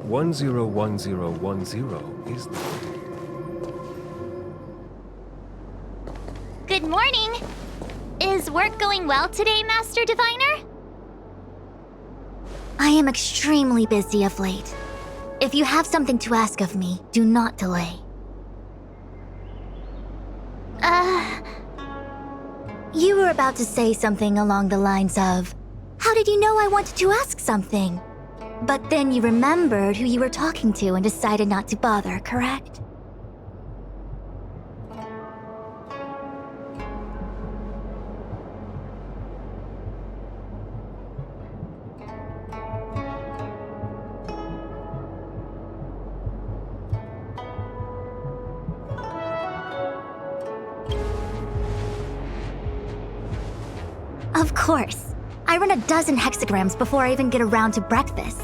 101010 is that? Good morning! Is work going well today, Master Diviner? I am extremely busy of late. If you have something to ask of me, do not delay. You were about to say something along the lines of, how did you know I wanted to ask something? But then you remembered who you were talking to and decided not to bother, correct? Of course. I run a dozen hexagrams before I even get around to breakfast.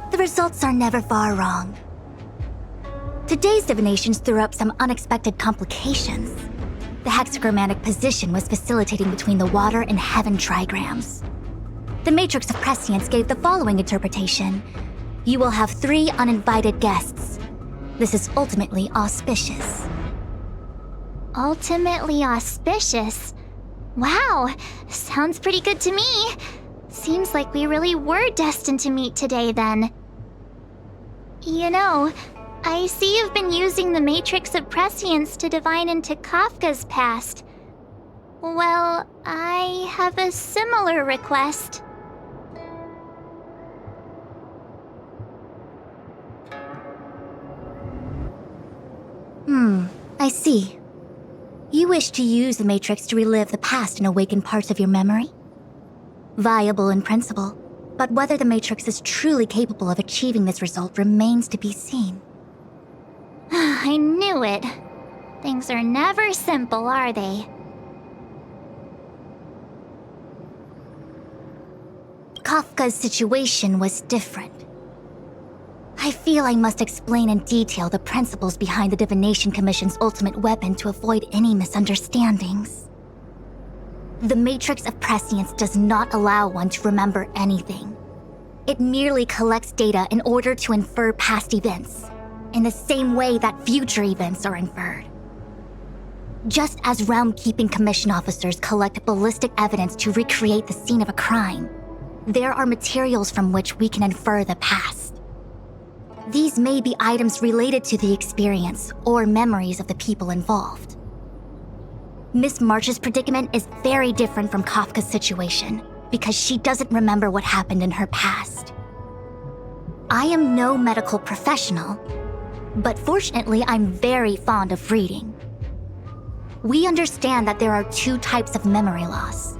The results are never far wrong. Today's divinations threw up some unexpected complications. The hexagrammatic position was facilitating between the water and heaven trigrams. The matrix of prescience gave the following interpretation. You will have 3 uninvited guests. This is ultimately auspicious. Ultimately auspicious? Wow, sounds pretty good to me. Seems like we really were destined to meet today then. You know, I see you've been using the Matrix of Prescience to divine into Kafka's past. Well, I have a similar request. I see. You wish to use the Matrix to relive the past and awaken parts of your memory? Viable in principle, but whether the Matrix is truly capable of achieving this result remains to be seen. I knew it. Things are never simple, are they? Kafka's situation was different. I feel I must explain in detail the principles behind the Divination Commission's ultimate weapon to avoid any misunderstandings. The Matrix of Prescience does not allow one to remember anything. It merely collects data in order to infer past events, in the same way that future events are inferred. Just as Realm-Keeping Commission officers collect ballistic evidence to recreate the scene of a crime, there are materials from which we can infer the past. These may be items related to the experience or memories of the people involved. Miss March's predicament is very different from Kafka's situation because she doesn't remember what happened in her past. I am no medical professional, but fortunately I'm very fond of reading. We understand that there are 2 types of memory loss.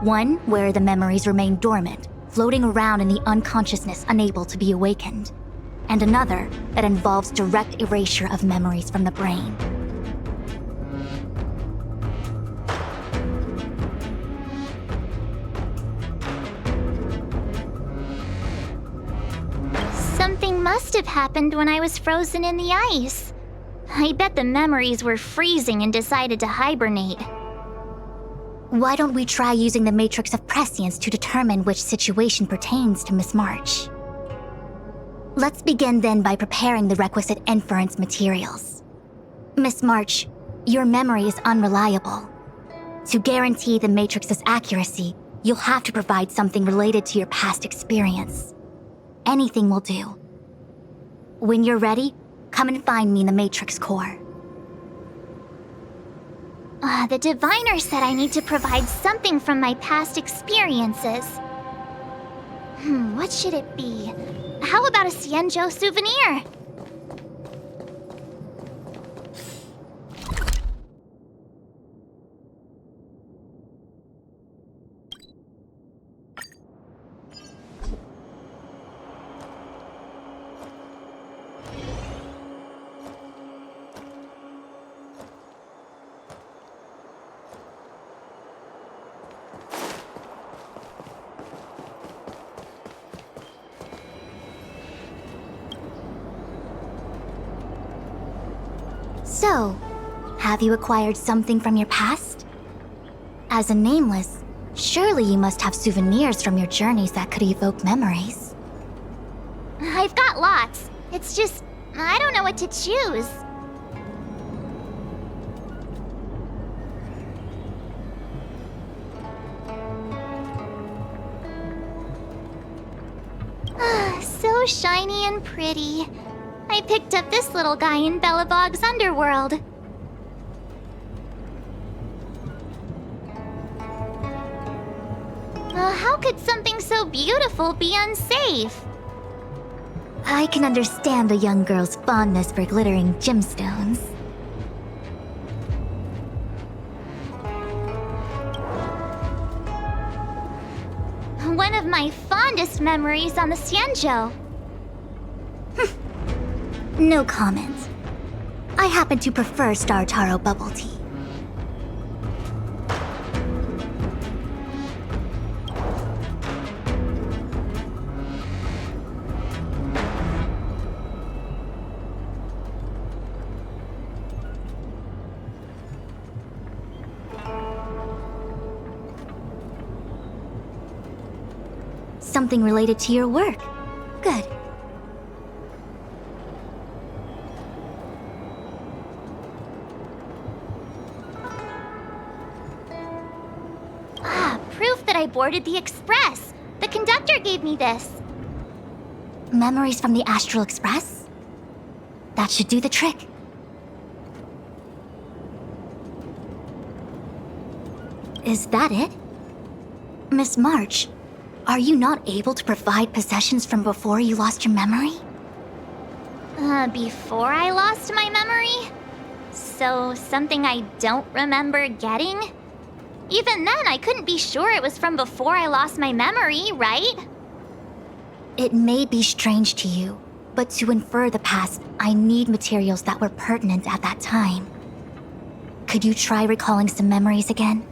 One where the memories remain dormant, floating around in the unconsciousness unable to be awakened, and another that involves direct erasure of memories from the brain. Something must have happened when I was frozen in the ice. I bet the memories were freezing and decided to hibernate. Why don't we try using the Matrix of Prescience to determine which situation pertains to Miss March? Let's begin then by preparing the requisite inference materials. Miss March, your memory is unreliable. To guarantee the Matrix's accuracy, you'll have to provide something related to your past experience. Anything will do. When you're ready, come and find me in the Matrix core. The diviner said I need to provide something from my past experiences. What should it be? How about a Xianzhou souvenir? So, have you acquired something from your past? As a nameless, surely you must have souvenirs from your journeys that could evoke memories. I've got lots. It's just, I don't know what to choose. So shiny and pretty. I picked up this little guy in Belobog's underworld. How could something so beautiful be unsafe? I can understand a young girl's fondness for glittering gemstones. One of my fondest memories on the Xianzhou. No comment. I happen to prefer Star Taro bubble tea. Something related to your work. Good. Proof that I boarded the express. The conductor gave me this. Memories from the Astral Express? That should do the trick. Is that it? Miss March, are you not able to provide possessions from before you lost your memory? Before I lost my memory? So, something I don't remember getting? Even then, I couldn't be sure it was from before I lost my memory, right? It may be strange to you, but to infer the past, I need materials that were pertinent at that time. Could you try recalling some memories again?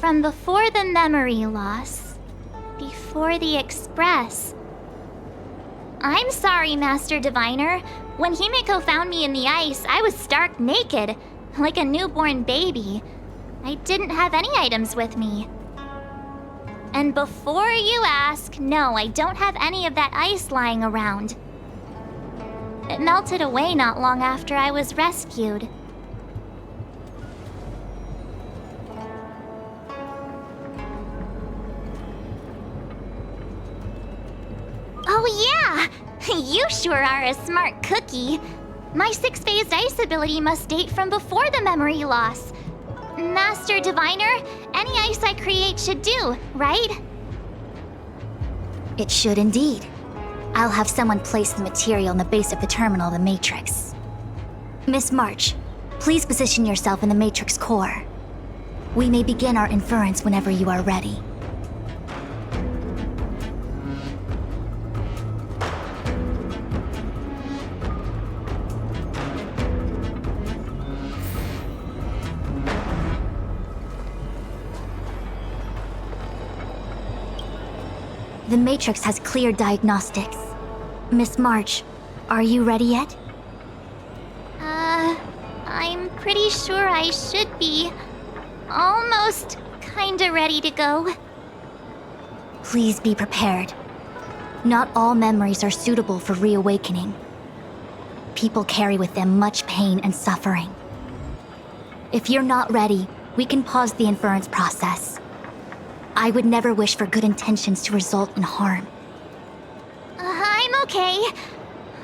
From before the memory loss. Before the express. I'm sorry, Master Diviner. When Himeko found me in the ice, I was stark naked, like a newborn baby. I didn't have any items with me. And before you ask, no, I don't have any of that ice lying around. It melted away not long after I was rescued. Oh yeah! You sure are a smart cookie. My six-phased ice ability must date from before the memory loss. Master Diviner, any ice I create should do, right? It should indeed. I'll have someone place the material in the base of the terminal of the Matrix. Miss March, please position yourself in the Matrix core. We may begin our inference whenever you are ready. The Matrix has clear diagnostics. Miss March, are you ready yet? I'm pretty sure I should be. Almost kinda ready to go. Please be prepared. Not all memories are suitable for reawakening. People carry with them much pain and suffering. If you're not ready, we can pause the inference process. I would never wish for good intentions to result in harm. I'm okay.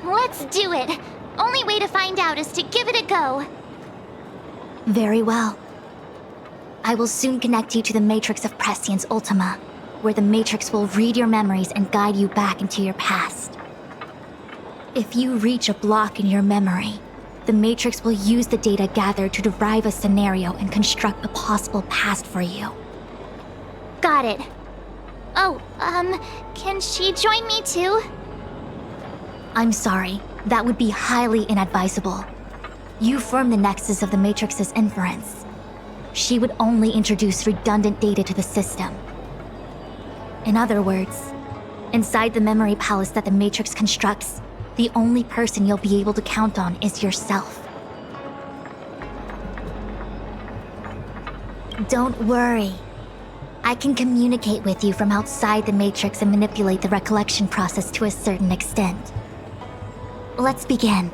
Let's do it. Only way to find out is to give it a go. Very well. I will soon connect you to the Matrix of Prescience Ultima, where the Matrix will read your memories and guide you back into your past. If you reach a block in your memory, the Matrix will use the data gathered to derive a scenario and construct a possible past for you. Got it. Oh, can she join me too? I'm sorry, that would be highly inadvisable. You form the nexus of the Matrix's inference. She would only introduce redundant data to the system. In other words, inside the memory palace that the Matrix constructs, the only person you'll be able to count on is yourself. Don't worry. I can communicate with you from outside the Matrix and manipulate the recollection process to a certain extent. Let's begin.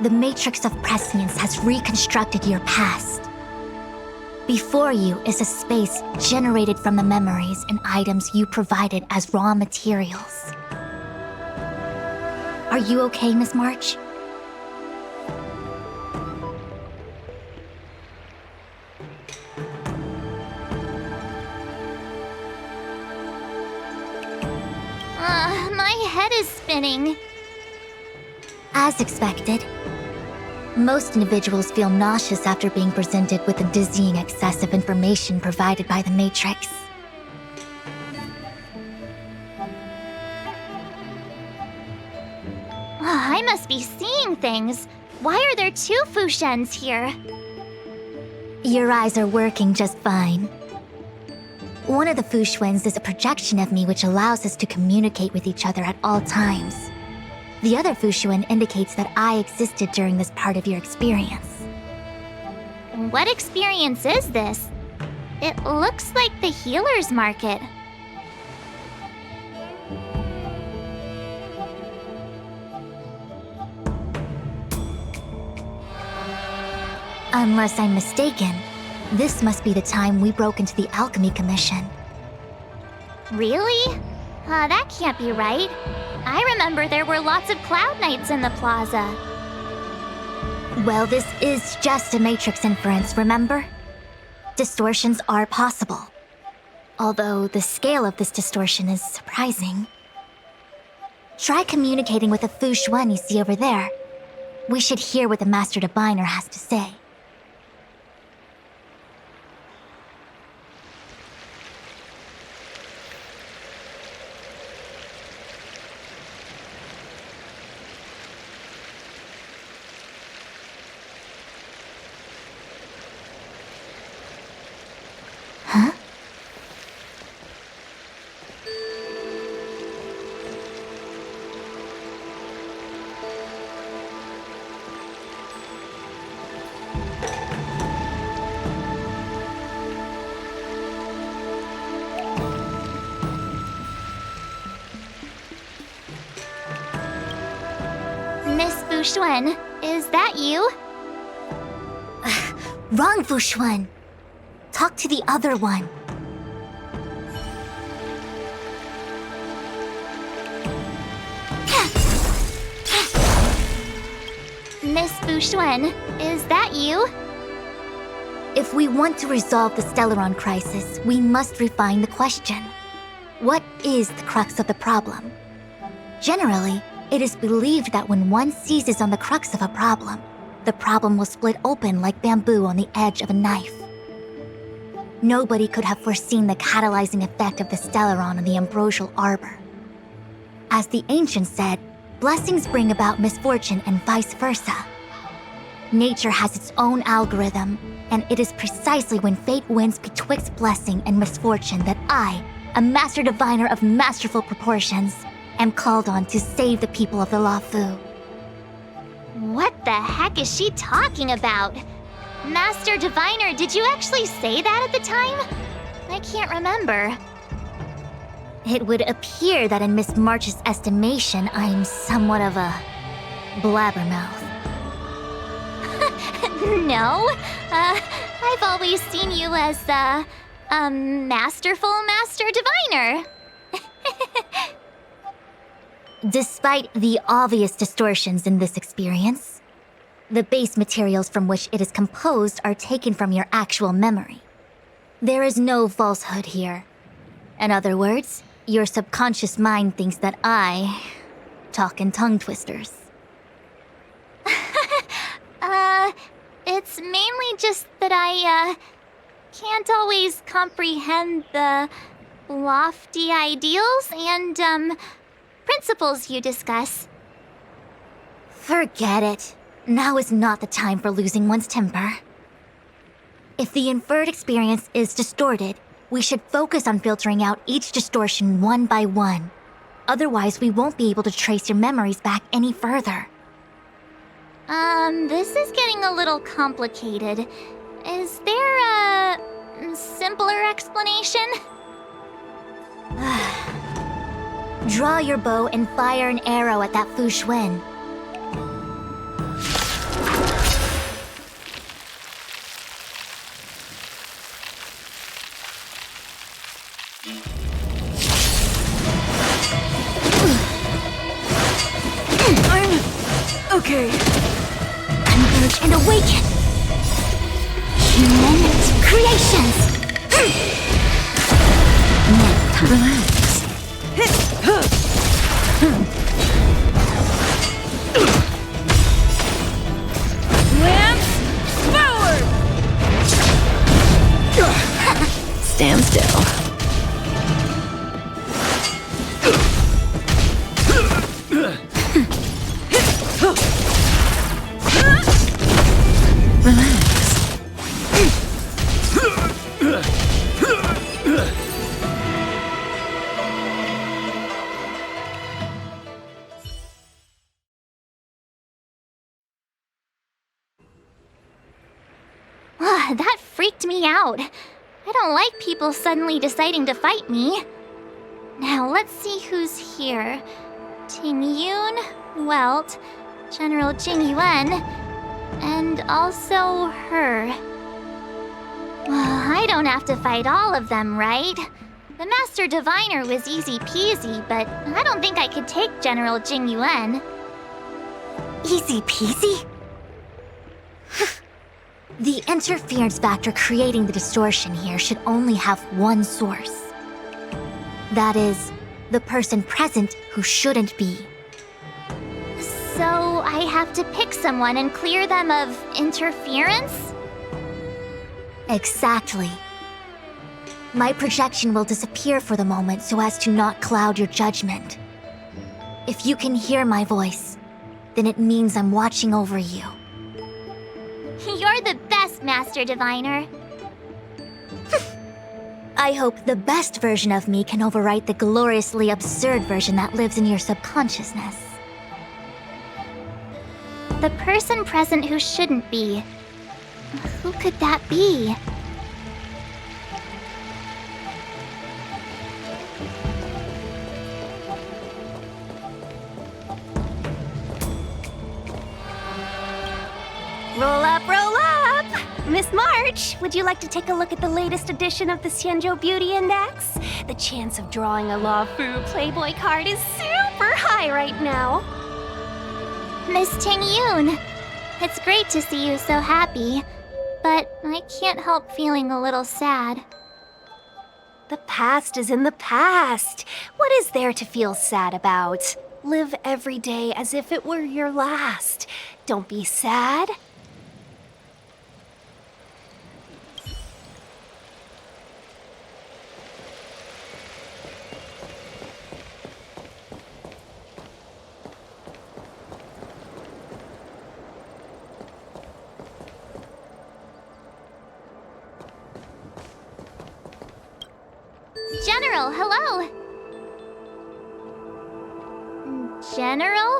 The Matrix of Prescience has reconstructed your past. Before you is a space generated from the memories and items you provided as raw materials. Are you okay, Miss March? My head is spinning. As expected. Most individuals feel nauseous after being presented with the dizzying excess of information provided by the Matrix. I must be seeing things. Why are there two Fushens here? Your eyes are working just fine. One of the Fushwens is a projection of me which allows us to communicate with each other at all times. The other Fushuen indicates that I existed during this part of your experience. What experience is this? It looks like the healer's market. Unless I'm mistaken, this must be the time we broke into the Alchemy Commission. Really? That can't be right. I remember there were lots of Cloud Knights in the plaza. Well, this is just a Matrix inference, remember? Distortions are possible. Although the scale of this distortion is surprising. Try communicating with the Fushuen you see over there. We should hear what the Master Diviner has to say. Huh? Miss Fushuen, is that you? Wrong, Fushuen. Talk to the other one. Miss Fushuen, is that you? If we want to resolve the Stellaron crisis, we must refine the question. What is the crux of the problem? Generally, it is believed that when one seizes on the crux of a problem, the problem will split open like bamboo on the edge of a knife. Nobody could have foreseen the catalyzing effect of the Stellaron on the ambrosial arbor. As the ancients said, blessings bring about misfortune and vice versa. Nature has its own algorithm, And it is precisely when fate wins betwixt blessing and misfortune that I, a master diviner of masterful proportions, am called on to save the people of the Lafu. What the heck is she talking about? Master Diviner, did you actually say that at the time? I can't remember. It would appear that in Miss March's estimation, I'm somewhat of a blabbermouth. No, I've always seen you as a masterful Master Diviner. Despite the obvious distortions in this experience, the base materials from which it is composed are taken from your actual memory. There is no falsehood here. In other words, your subconscious mind thinks that I talk in tongue twisters. It's mainly just that I, can't always comprehend the lofty ideals and, principles you discuss. Forget it. Now is not the time for losing one's temper. If the inferred experience is distorted, we should focus on filtering out each distortion one by one. Otherwise, we won't be able to trace your memories back any further. This is getting a little complicated. Is there a simpler explanation? Draw your bow and fire an arrow at that Fu Xuan. Okay. Converge and awaken! Human creations! Next time. Relax. Lance forward! Stand still. That freaked me out. I don't like people suddenly deciding to fight me. Now let's see who's here. Ting Yun, Welt, General Jing Yuan, and also her. Well, I don't have to fight all of them, right? The Master Diviner was easy peasy, but I don't think I could take General Jing Yuan. Easy peasy? The interference factor creating the distortion here should only have one source. That is, the person present who shouldn't be. So I have to pick someone and clear them of interference? Exactly. My projection will disappear for the moment so as to not cloud your judgment. If you can hear my voice, then it means I'm watching over you. You're the best, Master Diviner. I hope the best version of me can overwrite the gloriously absurd version that lives in your subconsciousness. The person present who shouldn't be. Who could that be? Roll up, roll up! Miss March, would you like to take a look at the latest edition of the Xianzhou Beauty Index? The chance of drawing a Lafu Playboy card is super high right now. Miss Ting Yun. It's great to see you so happy, but I can't help feeling a little sad. The past is in the past. What is there to feel sad about? Live every day as if it were your last. Don't be sad. General, hello! General?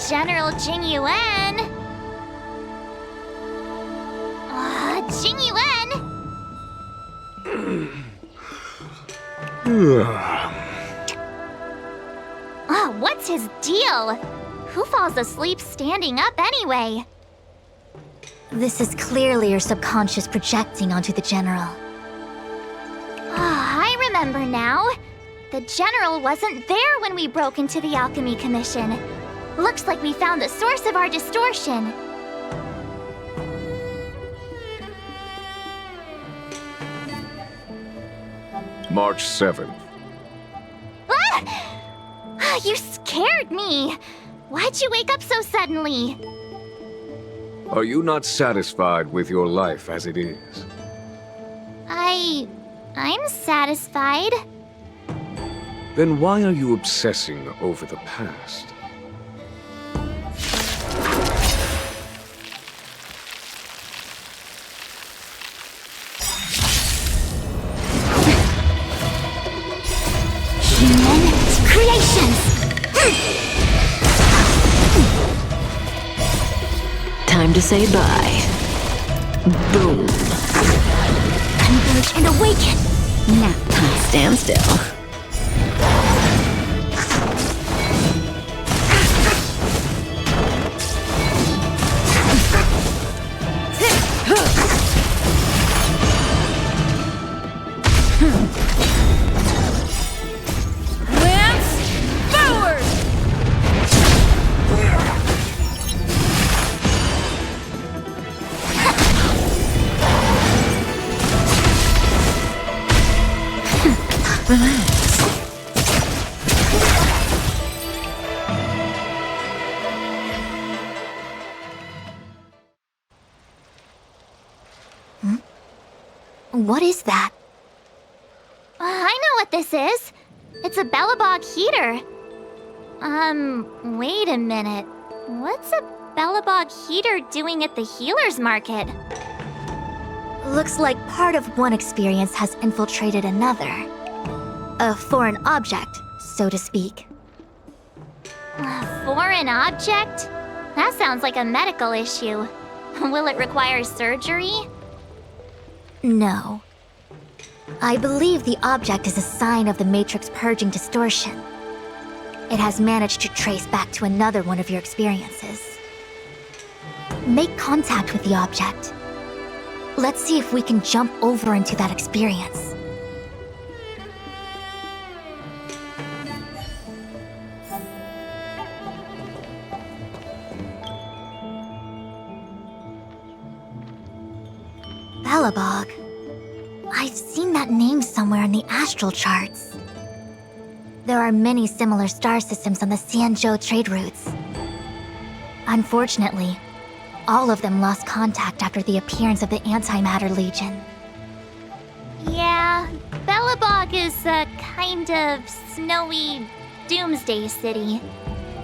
General Jing Yuan? Jing Yuan? What's his deal? Who falls asleep standing up anyway? This is clearly your subconscious projecting onto the General. I remember now. The General wasn't there when we broke into the Alchemy Commission. Looks like we found the source of our distortion. March 7th. You scared me! Why'd you wake up so suddenly? Are you not satisfied with your life as it is? I'm satisfied. Then why are you obsessing over the past? Human creations! Time to say bye. Boom. Converge and awaken! Nap time. Stand still. What is that? I know what this is. It's a Bellabog heater. Wait a minute. What's a Bellabog heater doing at the healer's market? Looks like part of one experience has infiltrated another. A foreign object, so to speak. A foreign object? That sounds like a medical issue. Will it require surgery? No. I believe the object is a sign of the Matrix purging distortion. It has managed to trace back to another one of your experiences. Make contact with the object. Let's see if we can jump over into that experience. Bellabog. I've seen that name somewhere in the astral charts. There are many similar star systems on the Xianzhou trade routes. Unfortunately, all of them lost contact after the appearance of the Antimatter Legion. Yeah, Bellabog is a kind of snowy doomsday city.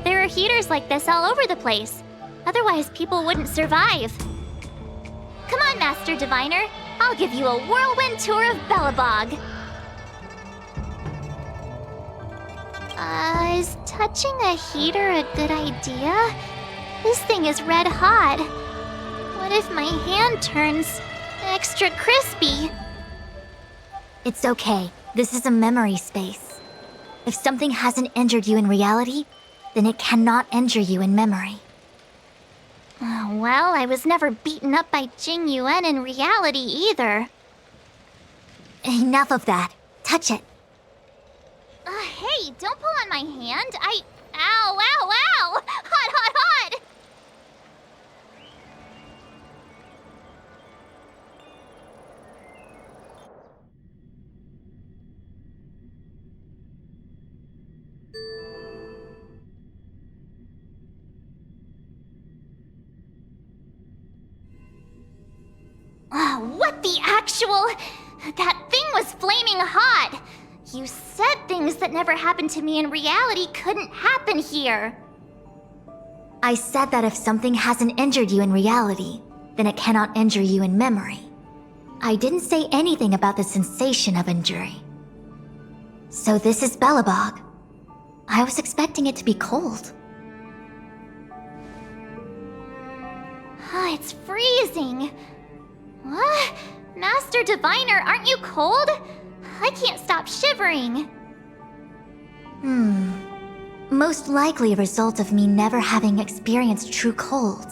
There are heaters like this all over the place. Otherwise, people wouldn't survive. Come on, Master Diviner. I'll give you a whirlwind tour of Bellabog. Is touching a heater a good idea? This thing is red hot. What if my hand turns extra crispy? It's okay. This is a memory space. If something hasn't injured you in reality, then it cannot injure you in memory. Well, I was never beaten up by Jing Yuan in reality either. Enough of that. Touch it. Hey, don't pull on my hand. Ow, ow, ow! Hot, hot, hot! What the actual... That thing was flaming hot! You said things that never happened to me in reality couldn't happen here. I said that if something hasn't injured you in reality, then it cannot injure you in memory. I didn't say anything about the sensation of injury. So this is Belobog. I was expecting it to be cold. It's freezing. What? Master Diviner, aren't you cold? I can't stop shivering. Most likely a result of me never having experienced true cold.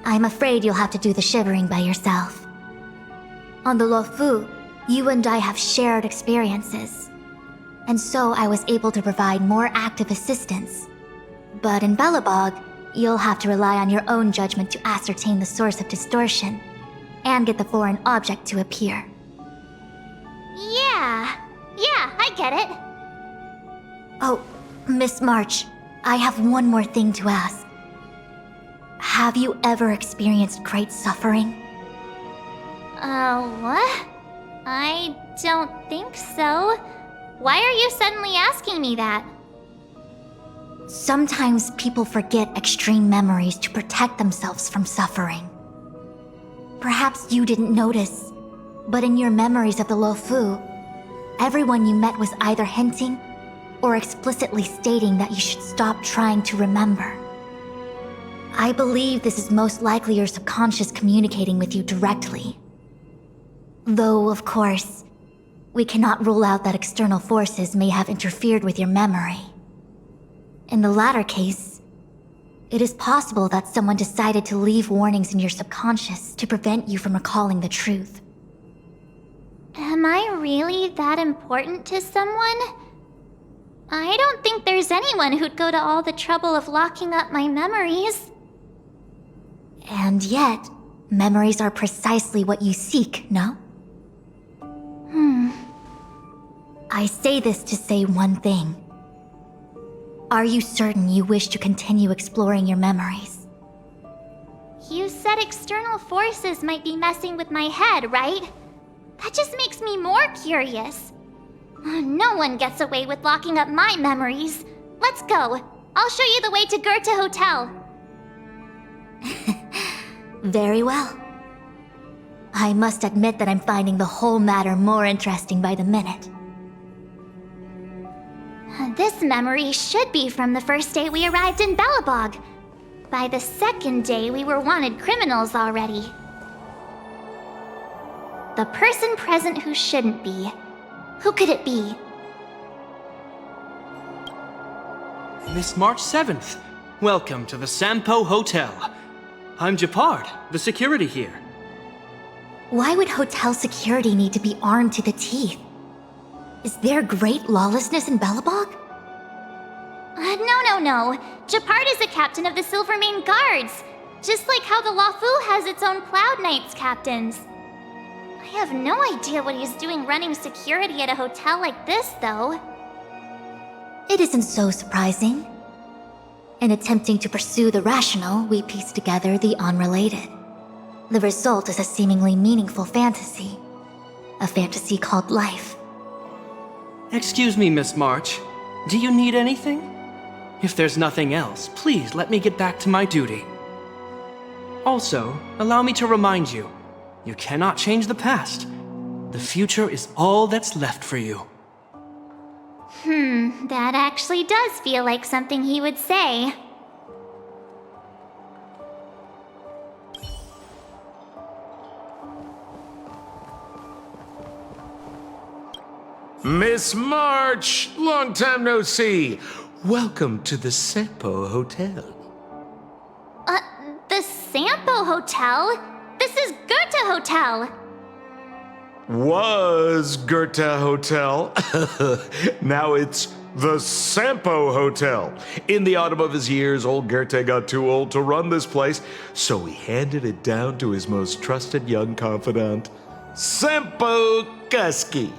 I'm afraid you'll have to do the shivering by yourself. On the Luofu, you and I have shared experiences, and so I was able to provide more active assistance. But in Belobog, you'll have to rely on your own judgment to ascertain the source of distortion, and get the foreign object to appear. Yeah, I get it. Oh, Miss March, I have one more thing to ask. Have you ever experienced great suffering? What? I don't think so. Why are you suddenly asking me that? Sometimes people forget extreme memories to protect themselves from suffering. Perhaps you didn't notice, but in your memories of the Luofu, everyone you met was either hinting or explicitly stating that you should stop trying to remember. I believe this is most likely your subconscious communicating with you directly. Though, of course, we cannot rule out that external forces may have interfered with your memory. In the latter case, it is possible that someone decided to leave warnings in your subconscious to prevent you from recalling the truth. Am I really that important to someone? I don't think there's anyone who'd go to all the trouble of locking up my memories. And yet, memories are precisely what you seek, no? I say this to say one thing. Are you certain you wish to continue exploring your memories? You said external forces might be messing with my head, right? That just makes me more curious. No one gets away with locking up my memories. Let's go. I'll show you the way to Goethe Hotel. Very well. I must admit that I'm finding the whole matter more interesting by the minute. This memory should be from the first day we arrived in Belobog. By the second day, we were wanted criminals already. The person present who shouldn't be. Who could it be? Miss March 7th, welcome to the Sampo Hotel. I'm Japard, the security here. Why would hotel security need to be armed to the teeth? Is there great lawlessness in Belobog? No. Japard is the captain of the Silvermane Guards. Just like how the Luofu has its own Cloud Knights captains. I have no idea what he's doing running security at a hotel like this, though. It isn't so surprising. In attempting to pursue the rational, we piece together the unrelated. The result is a seemingly meaningful fantasy. A fantasy called life. Excuse me, Miss March. Do you need anything? If there's nothing else, please let me get back to my duty. Also, allow me to remind you, you cannot change the past. The future is all that's left for you. That actually does feel like something he would say. Miss March! Long time no see. Welcome to the Sampo Hotel. The Sampo Hotel? This is Goethe Hotel! Was Goethe Hotel. Now it's the Sampo Hotel. In the autumn of his years, old Goethe got too old to run this place, so he handed it down to his most trusted young confidant, Sampo Kuski.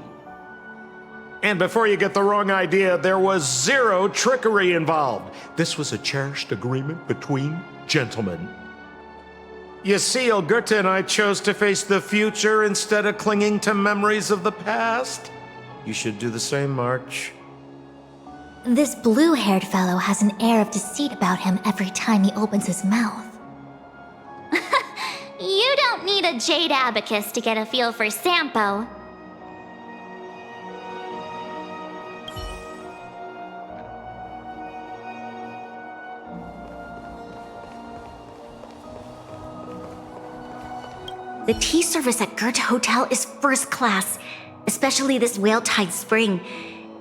And before you get the wrong idea, there was zero trickery involved. This was a cherished agreement between gentlemen. You see, old Goethe and I chose to face the future instead of clinging to memories of the past. You should do the same, March. This blue-haired fellow has an air of deceit about him every time he opens his mouth. You don't need need a jade abacus to get a feel for Sampo. The tea service at Goethe Hotel is first class, especially this Whaletide Spring.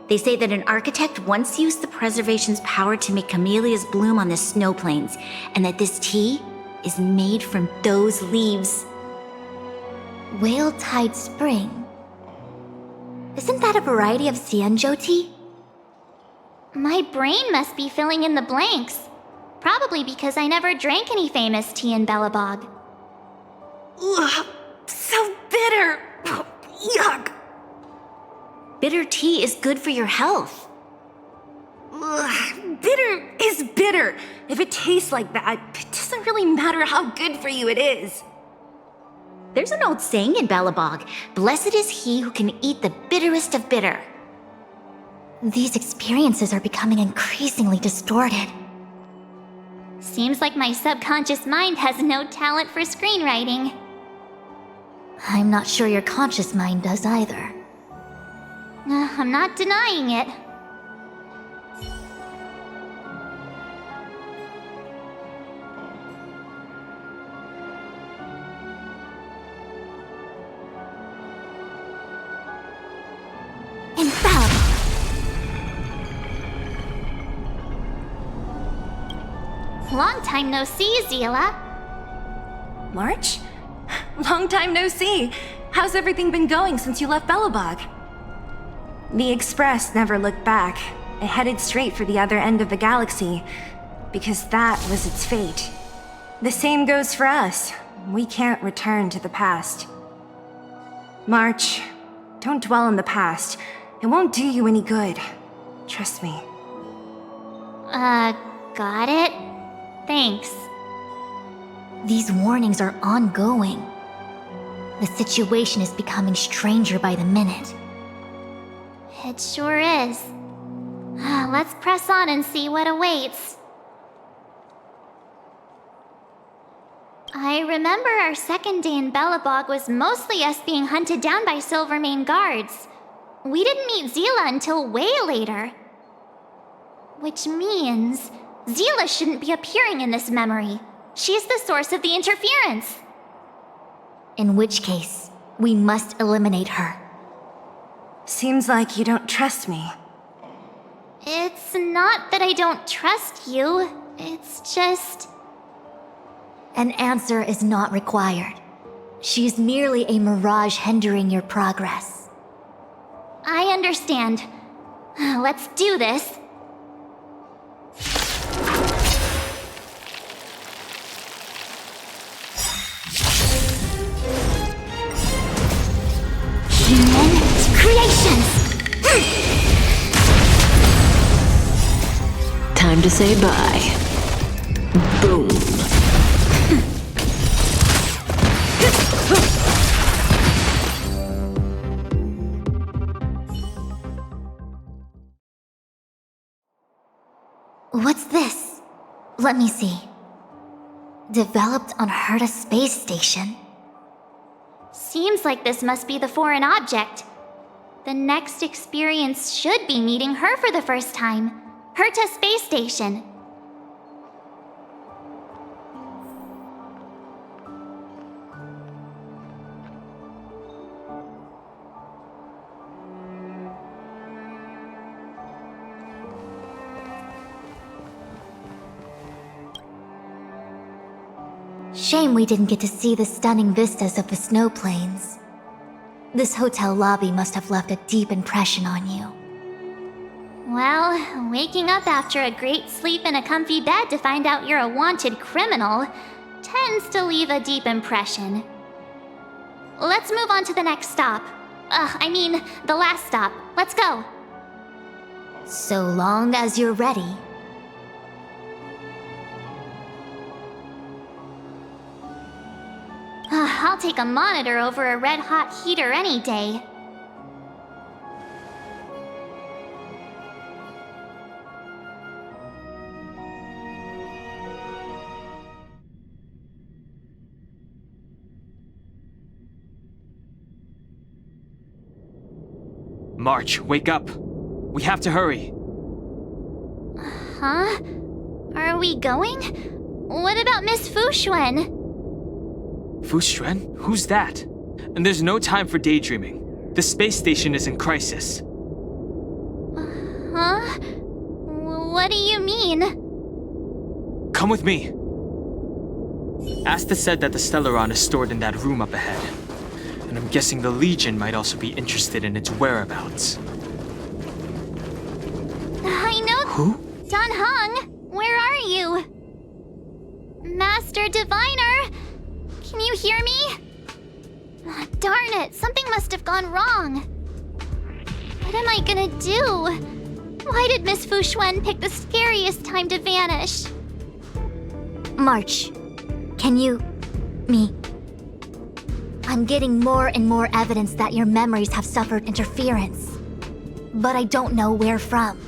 They say that an architect once used the preservation's power to make camellias bloom on the snow plains, and that this tea is made from those leaves. Whaletide Spring? Isn't that a variety of Xianzhou tea? My brain must be filling in the blanks. Probably because I never drank any famous tea in Belobog. Ugh, so bitter. Yuck. Bitter tea is good for your health. Ugh, bitter is bitter. If it tastes like that, it doesn't really matter how good for you it is. There's an old saying in Belobog, blessed is he who can eat the bitterest of bitter. These experiences are becoming increasingly distorted. Seems like my subconscious mind has no talent for screenwriting. I'm not sure your conscious mind does either. I'm not denying it. Infallible! Long time no see, Zila. March? Long time no see. How's everything been going since you left Belobog? The Express never looked back. It headed straight for the other end of the galaxy, because that was its fate. The same goes for us. We can't return to the past. March, don't dwell on the past. It won't do you any good. Trust me. Got it? Thanks. These warnings are ongoing. The situation is becoming stranger by the minute. It sure is. Let's press on and see what awaits. I remember our second day in Belobog was mostly us being hunted down by Silvermane guards. We didn't meet Zila until way later. Which means Zila shouldn't be appearing in this memory. She's the source of the interference. In which case, we must eliminate her. Seems like you don't trust me. It's not that I don't trust you. It's just... An answer is not required. She's merely a mirage hindering your progress. I understand. Let's do this. Human creations! Time to say bye. Boom. What's this? Let me see. Developed on Herta Space Station. Seems like this must be the foreign object. The next experience should be meeting her for the first time. Herta Space Station. Shame we didn't get to see the stunning vistas of the snow plains. This hotel lobby must have left a deep impression on you. Well, waking up after a great sleep in a comfy bed to find out you're a wanted criminal tends to leave a deep impression. Let's move on to the next stop. The last stop. Let's go. So long as you're ready. I'll take a monitor over a red-hot heater any day. March, wake up. We have to hurry. Huh? Are we going? What about Miss Fuxuan? Fuxuan? Who's that? And there's no time for daydreaming. The space station is in crisis. Huh? What do you mean? Come with me. Asta said that the Stellaron is stored in that room up ahead. And I'm guessing the Legion might also be interested in its whereabouts. I know. Who? Dan Heng, where are you? Master Diviner, can you hear me? Ah, darn it, something must have gone wrong. What am I gonna do? Why did Miss Fuxuan pick the scariest time to vanish? March, can you... me? I'm getting more and more evidence that your memories have suffered interference. But I don't know where from.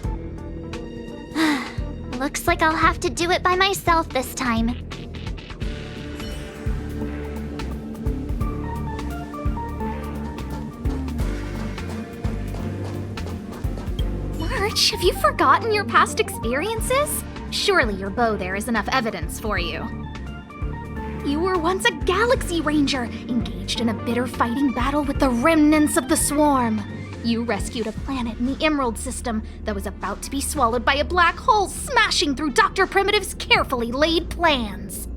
Looks like I'll have to do it by myself this time. March, have you forgotten your past experiences? Surely your bow there is enough evidence for you. You were once a Galaxy Ranger, engaged in a bitter fighting battle with the remnants of the Swarm. You rescued a planet in the Emerald System that was about to be swallowed by a black hole, smashing through Dr. Primitive's carefully laid plans.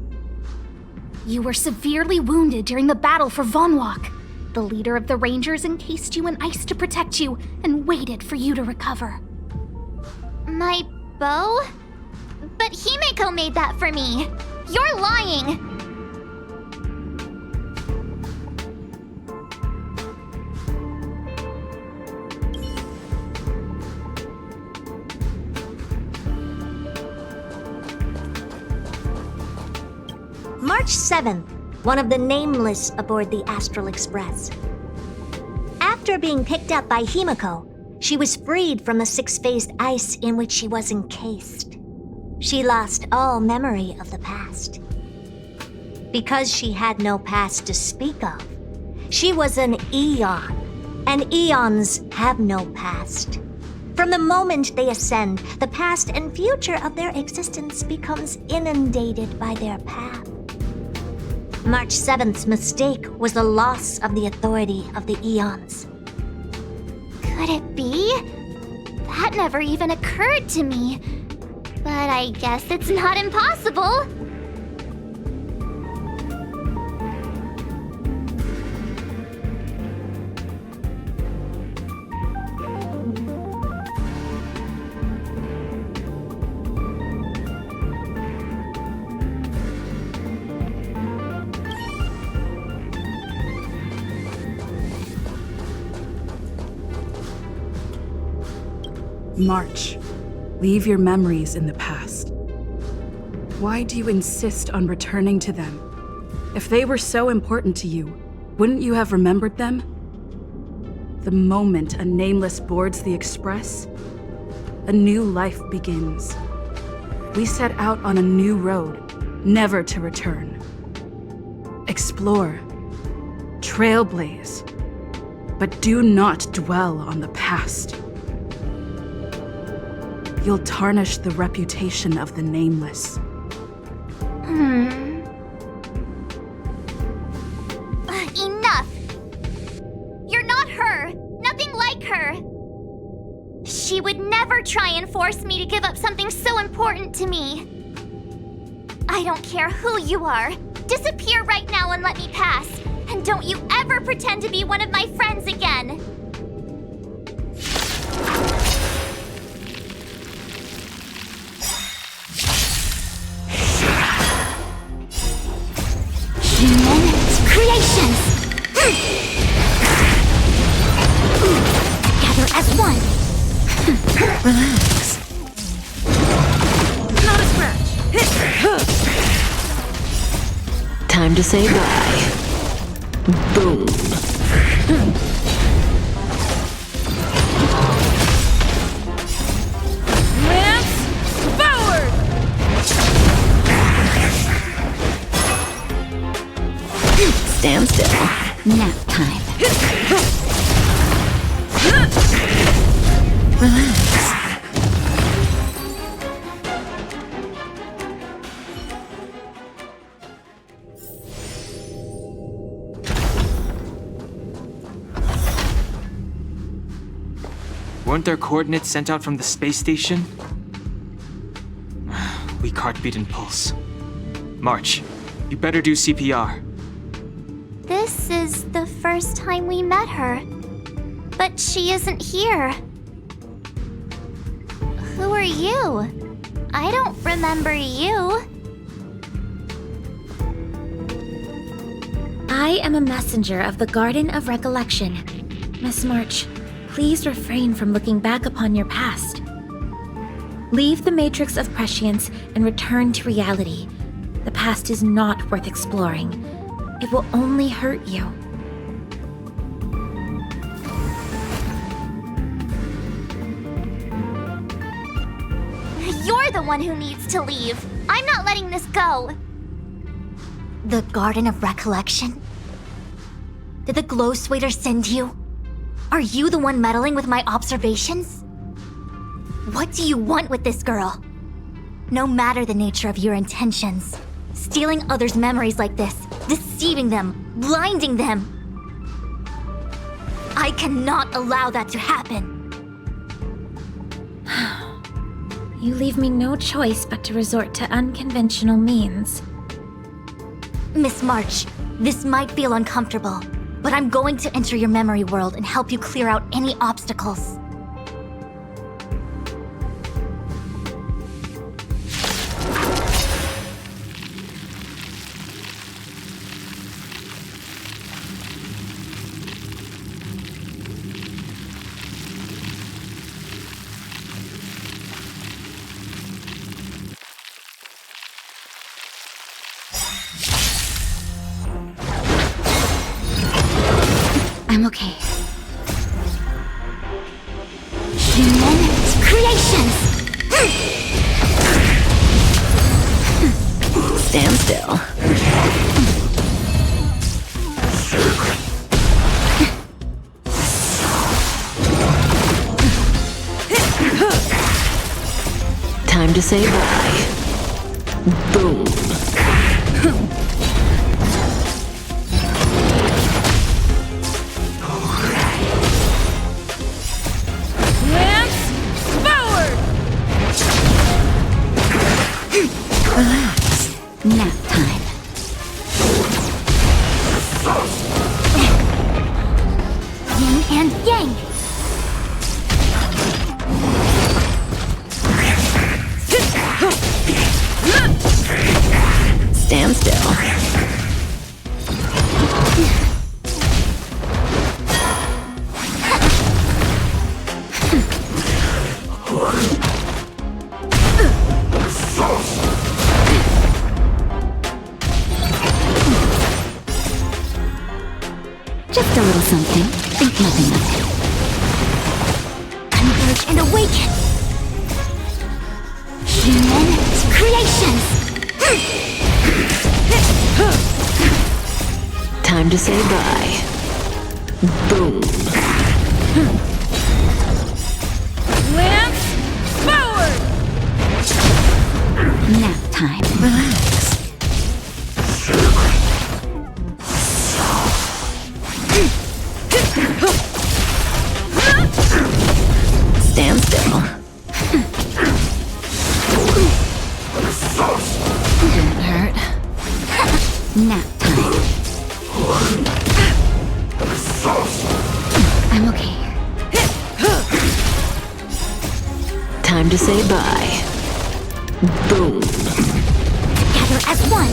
You were severely wounded during the battle for Vonwalk. The leader of the Rangers encased you in ice to protect you and waited for you to recover. My bow? But Himeko made that for me. You're lying! March 7th, one of the Nameless aboard the Astral Express. After being picked up by Himeko, she was freed from the six-phased ice in which she was encased. She lost all memory of the past. Because she had no past to speak of, she was an Eon, and Eons have no past. From the moment they ascend, the past and future of their existence becomes inundated by their path. March 7th's mistake was the loss of the authority of the Eons. Could it be? That never even occurred to me. But I guess it's not impossible. March, leave your memories in the past. Why do you insist on returning to them? If they were so important to you, wouldn't you have remembered them? The moment a Nameless boards the Express, a new life begins. We set out on a new road, never to return. Explore, trailblaze, but do not dwell on the past. You'll tarnish the reputation of the Nameless. Enough! You're not her! Nothing like her! She would never try and force me to give up something so important to me. I don't care who you are. Disappear right now and let me pass. And don't you ever pretend to be one of my friends again. Creations! Together as one! Relax. Not a scratch. Time to say bye. Boom. Stand still. Nap time. Weren't there coordinates sent out from the space station? Weak heartbeat and pulse. March, you better do CPR. This is the first time we met her. But she isn't here. Who are you? I don't remember you. I am a messenger of the Garden of Recollection. Miss March, please refrain from looking back upon your past. Leave the matrix of prescience and return to reality. The past is not worth exploring. It will only hurt you. You're the one who needs to leave. I'm not letting this go. The Garden of Recollection? Did the Glow Swader send you? Are you the one meddling with my observations? What do you want with this girl? No matter the nature of your intentions, stealing others' memories like this, deceiving them, blinding them. I cannot allow that to happen. You leave me no choice but to resort to unconventional means. Miss March, this might feel uncomfortable, but I'm going to enter your memory world and help you clear out any obstacles. I'm okay. Human creations! Stand still. Time to say bye. Boom. Relax. Nap time. Yin and yang. Stand still. Just a little something. Think nothing of it. Converge and awaken. Human creations. Time to say bye. Boom. Lance forward! Nap time. Relax. Stand still. Didn't hurt. Nap time. I'm okay. Time to say bye. Boom. Together as one.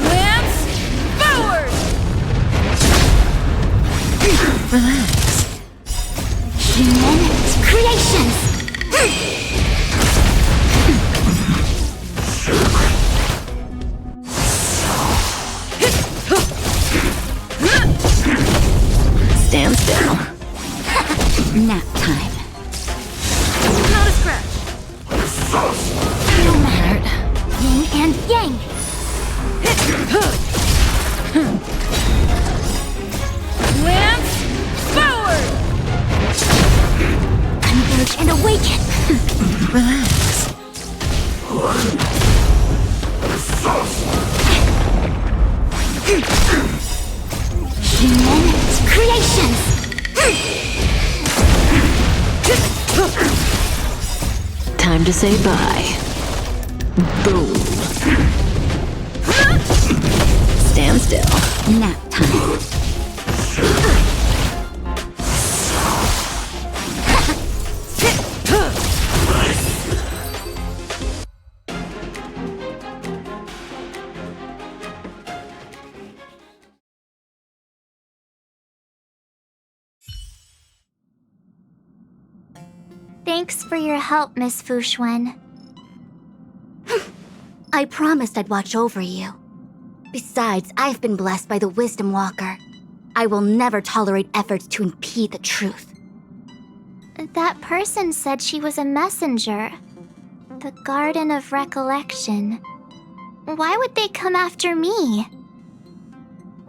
Lance forward! Relax. Human creations. Stand still. Nap time. Not a scratch. Don't hurt. Yin and yang. Lance emerge and awaken! Relax. Human creations! Time to say bye. Boom. Stand still. Nap time. Thanks for your help, Miss Fushuen. I promised I'd watch over you. Besides, I've been blessed by the Wisdom Walker. I will never tolerate efforts to impede the truth. That person said she was a messenger. The Garden of Recollection. Why would they come after me?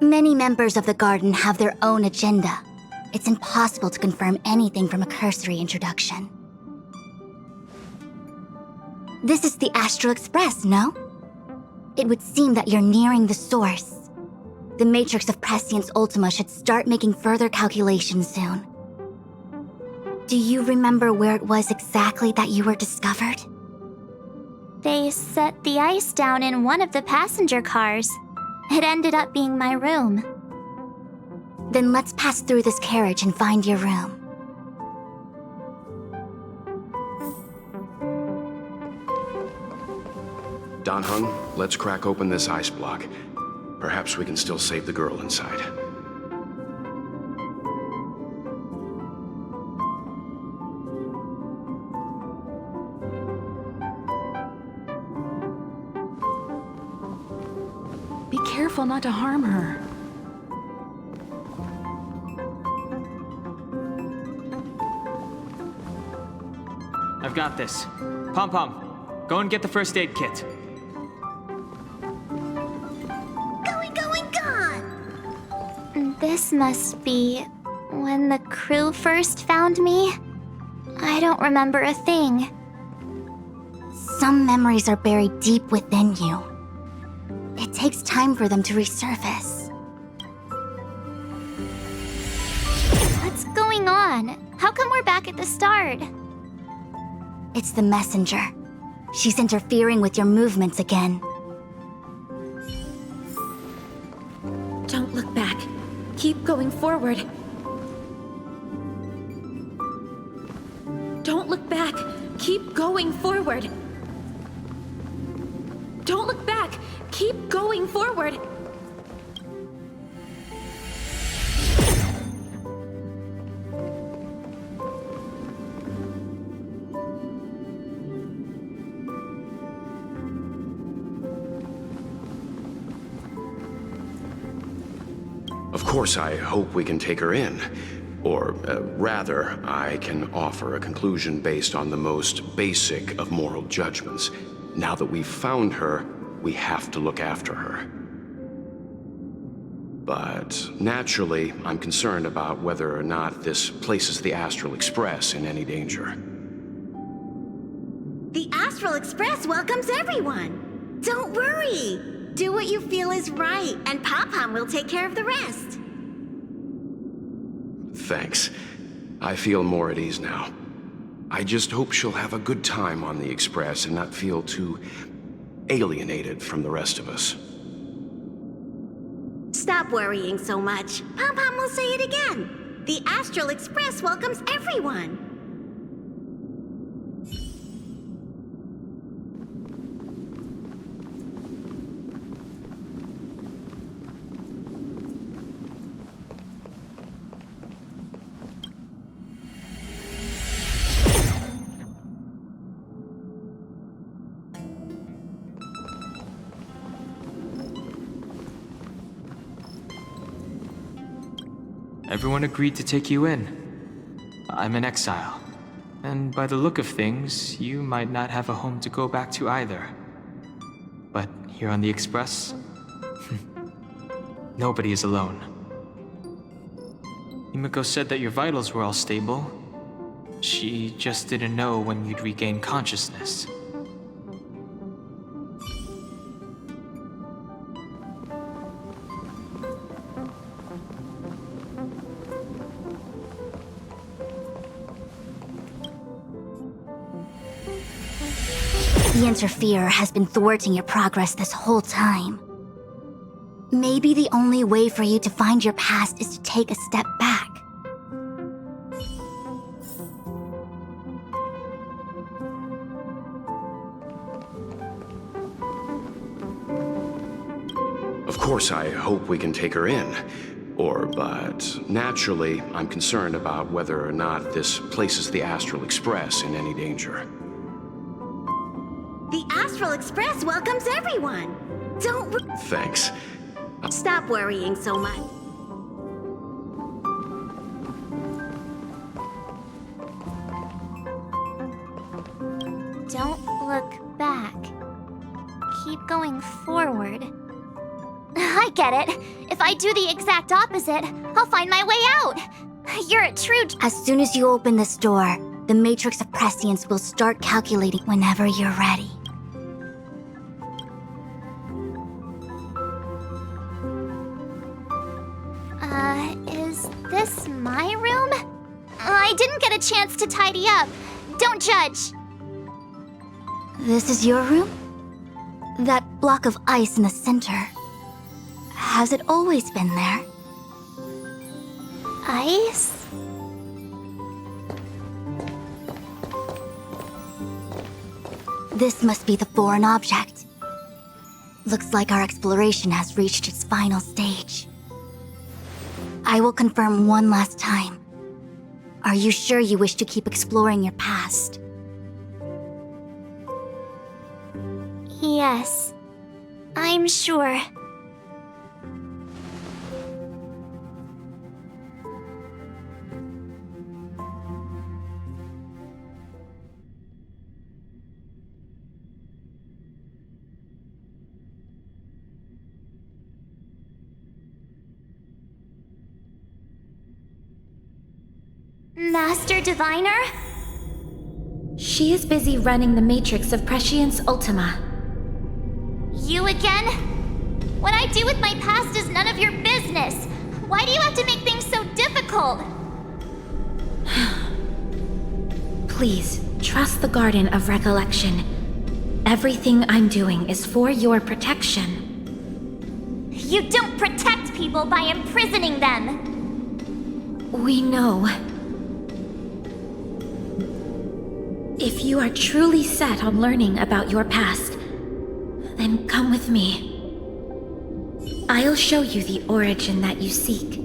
Many members of the Garden have their own agenda. It's impossible to confirm anything from a cursory introduction. This is the Astral Express, no? It would seem that you're nearing the source. The Matrix of Prescience Ultima should start making further calculations soon. Do you remember where it was exactly that you were discovered? They set the ice down in one of the passenger cars. It ended up being my room. Then let's pass through this carriage and find your room. Dan Heng, let's crack open this ice block. Perhaps we can still save the girl inside. Be careful not to harm her. I've got this. Pom Pom, go and get the first aid kit. This must be when the crew first found me. I don't remember a thing. Some memories are buried deep within you. It takes time for them to resurface. What's going on? How come we're back at the start? It's the messenger. She's interfering with your movements again. Don't look back. Keep going forward. Don't look back. Keep going forward. Don't look back. Keep going forward. Of course, I hope we can take her in. Or, rather, I can offer a conclusion based on the most basic of moral judgments. Now that we've found her, we have to look after her. But naturally, I'm concerned about whether or not this places the Astral Express in any danger. The Astral Express welcomes everyone. Don't worry. Do what you feel is right, and Pop-Pom will take care of the rest. Thanks. I feel more at ease now. I just hope she'll have a good time on the Express and not feel too alienated from the rest of us. Stop worrying so much. Pom-Pom will say it again. The Astral Express welcomes everyone. Everyone agreed to take you in. I'm in exile. And by the look of things, you might not have a home to go back to either. But here on the Express, nobody is alone. Himiko said that your vitals were all stable. She just didn't know when you'd regain consciousness. The Interferer has been thwarting your progress this whole time. Maybe the only way for you to find your past is to take a step back. Of course, I hope we can take her in. But naturally, I'm concerned about whether or not this places the Astral Express in any danger. The Astral Express welcomes everyone. Thanks. Stop worrying so much. Don't look back. Keep going forward. I get it. If I do the exact opposite, I'll find my way out. You're a true... As soon as you open this door, the Matrix of Prescience will start calculating whenever you're ready. Is this my room? I didn't get a chance to tidy up. Don't judge. This is your room? That block of ice in the center. Has it always been there? Ice? This must be the foreign object. Looks like our exploration has reached its final stage. I will confirm one last time. Are you sure you wish to keep exploring your past? Yes. I'm sure. Master Diviner? She is busy running the Matrix of Prescience Ultima. You again? What I do with my past is none of your business. Why do you have to make things so difficult? Please, trust the Garden of Recollection. Everything I'm doing is for your protection. You don't protect people by imprisoning them. We know. If you are truly set on learning about your past, then come with me. I'll show you the origin that you seek.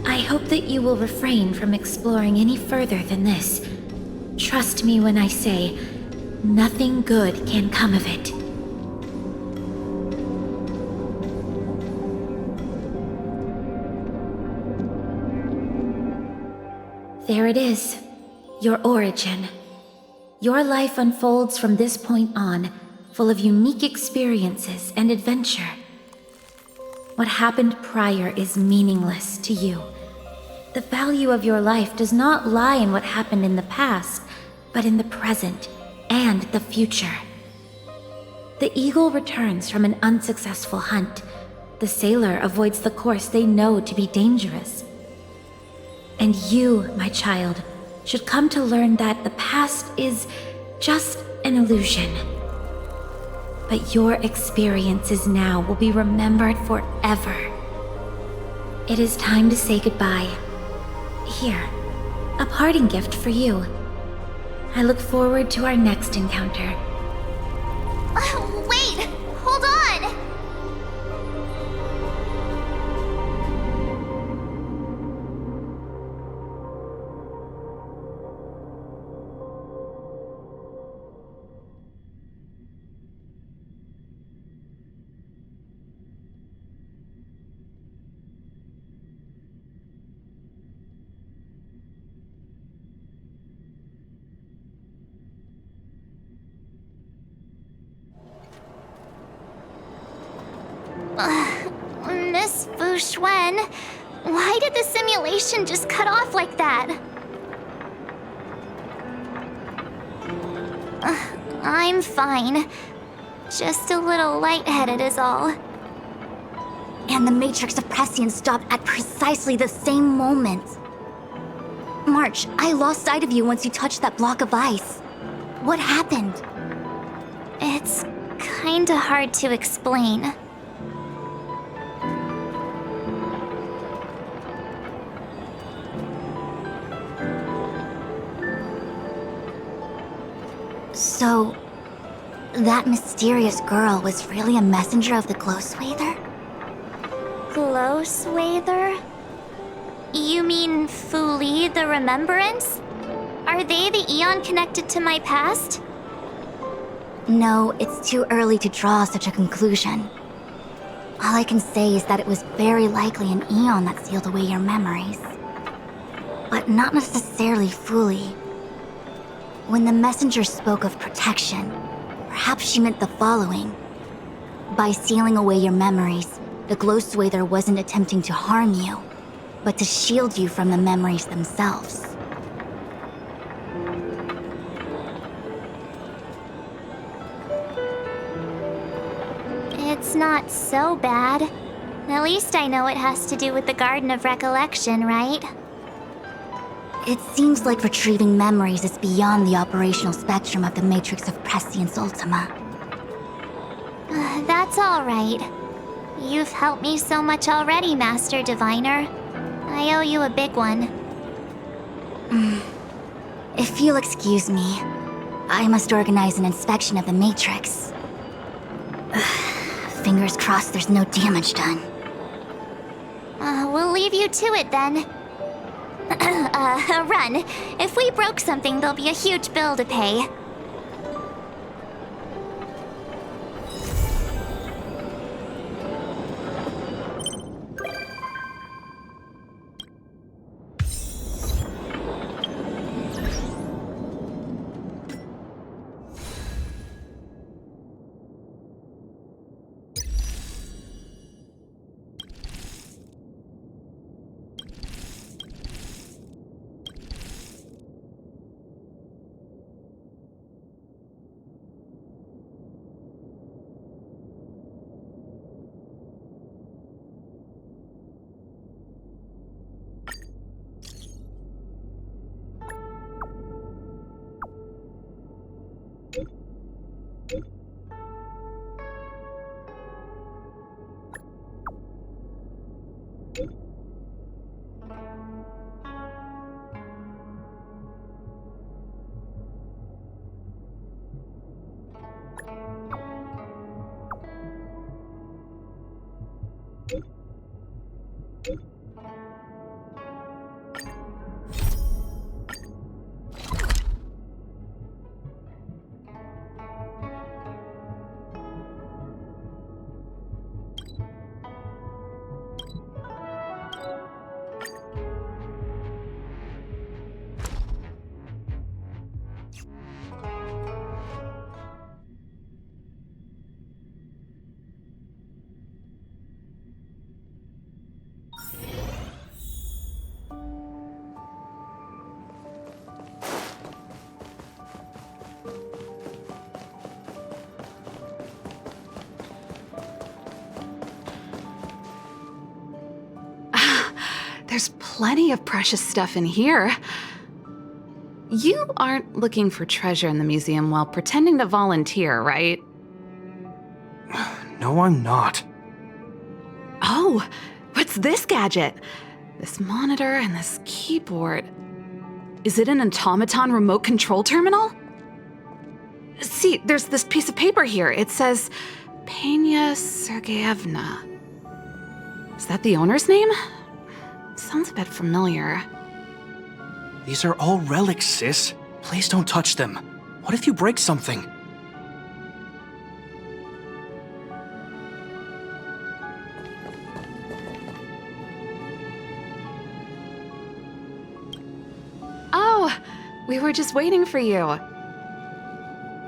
I hope that you will refrain from exploring any further than this. Trust me when I say, nothing good can come of it. There it is, your origin. Your life unfolds from this point on, full of unique experiences and adventure. What happened prior is meaningless to you. The value of your life does not lie in what happened in the past, but in the present and the future. The eagle returns from an unsuccessful hunt. The sailor avoids the course they know to be dangerous. And you, my child, should come to learn that the past is just an illusion. But your experiences now will be remembered forever. It is time to say goodbye. Here, a parting gift for you. I look forward to our next encounter. Wait! Hold on! Miss Fushuen, why did the simulation just cut off like that? I'm fine. Just a little lightheaded is all. And the Matrix of Prescience stopped at precisely the same moment. March, I lost sight of you once you touched that block of ice. What happened? It's kinda hard to explain. So, that mysterious girl was really a messenger of the Glow Swather? Glow Swather? You mean Fuli the Remembrance? Are they the Eon connected to my past? No, it's too early to draw such a conclusion. All I can say is that it was very likely an Eon that sealed away your memories. But not necessarily Fuli. When the messenger spoke of protection, perhaps she meant the following. By sealing away your memories, the Glow Swather wasn't attempting to harm you, but to shield you from the memories themselves. It's not so bad. At least I know it has to do with the Garden of Recollection, right? It seems like retrieving memories is beyond the operational spectrum of the Matrix of Prescience Ultima. That's all right. You've helped me so much already, Master Diviner. I owe you a big one. If you'll excuse me, I must organize an inspection of the Matrix. Fingers crossed there's no damage done. We'll leave you to it then. Run. If we broke something, there'll be a huge bill to pay. There's plenty of precious stuff in here. You aren't looking for treasure in the museum while pretending to volunteer, right? No, I'm not. Oh, what's this gadget? This monitor and this keyboard. Is it an automaton remote control terminal? See, there's this piece of paper here. It says, Pena Sergeyevna. Is that the owner's name? Sounds a bit familiar. These are all relics, sis. Please don't touch them. What if you break something? Oh, we were just waiting for you.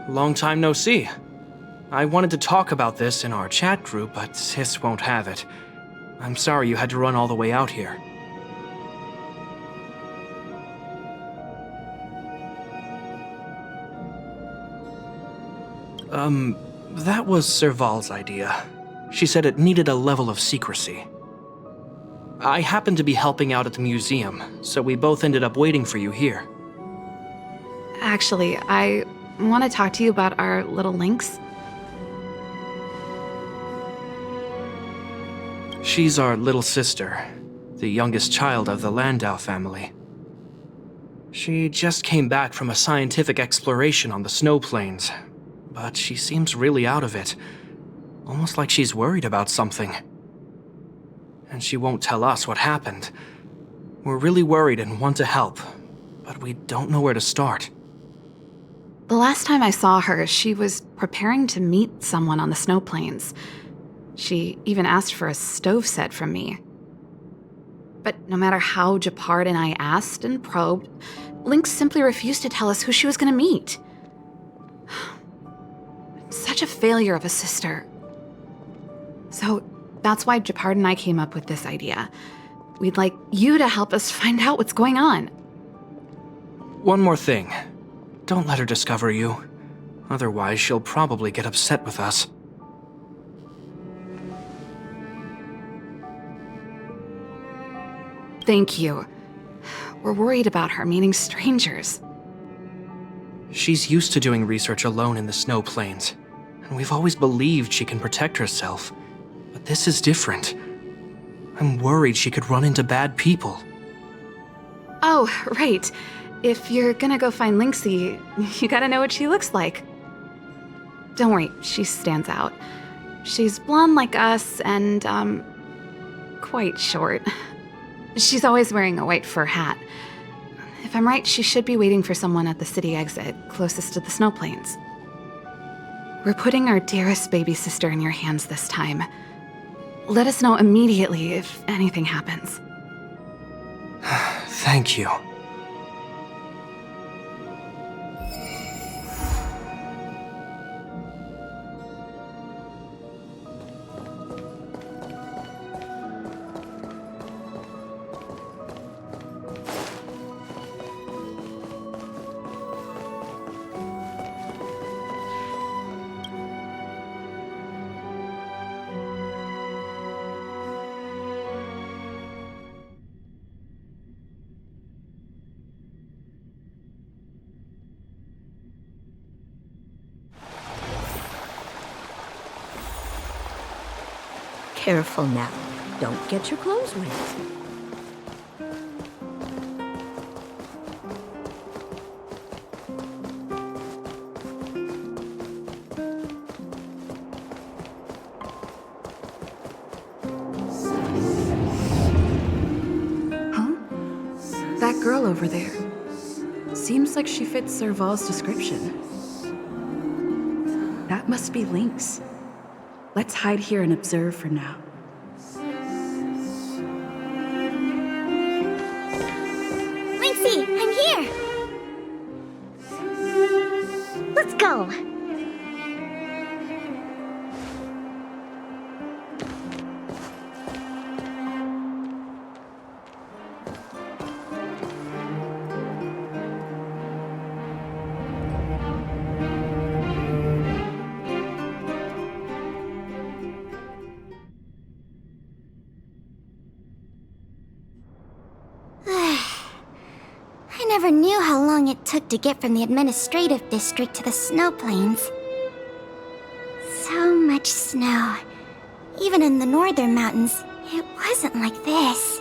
Long time no see. I wanted to talk about this in our chat group, but sis won't have it. I'm sorry you had to run all the way out here. That was Serval's idea. She said it needed a level of secrecy. I happened to be helping out at the museum, so we both ended up waiting for you here. Actually, I want to talk to you about our little Lynx. She's our little sister, the youngest child of the Landau family. She just came back from a scientific exploration on the snow plains, but she seems really out of it, almost like she's worried about something. And she won't tell us what happened. We're really worried and want to help, but we don't know where to start. The last time I saw her, she was preparing to meet someone on the snow plains. She even asked for a stove set from me. But no matter how Japard and I asked and probed, Lynx simply refused to tell us who she was going to meet. Such a failure of a sister. So that's why Japard and I came up with this idea. We'd like you to help us find out what's going on. One more thing. Don't let her discover you. Otherwise, she'll probably get upset with us. Thank you. We're worried about her meeting strangers. She's used to doing research alone in the snow plains, and we've always believed she can protect herself. But this is different. I'm worried she could run into bad people. Oh, right. If you're gonna go find Lynxie, you gotta know what she looks like. Don't worry, she stands out. She's blonde like us and, quite short. She's always wearing a white fur hat. If I'm right, she should be waiting for someone at the city exit, closest to the snow plains. We're putting our dearest baby sister in your hands this time. Let us know immediately if anything happens. Thank you. Careful now. Don't get your clothes wet. That girl over there. Seems like she fits Serval's description. That must be Lynx. Let's hide here and observe for now. Lynxie, I'm here! Let's go! I never knew how long it took to get from the administrative district to the snow plains. So much snow. Even in the northern mountains, it wasn't like this.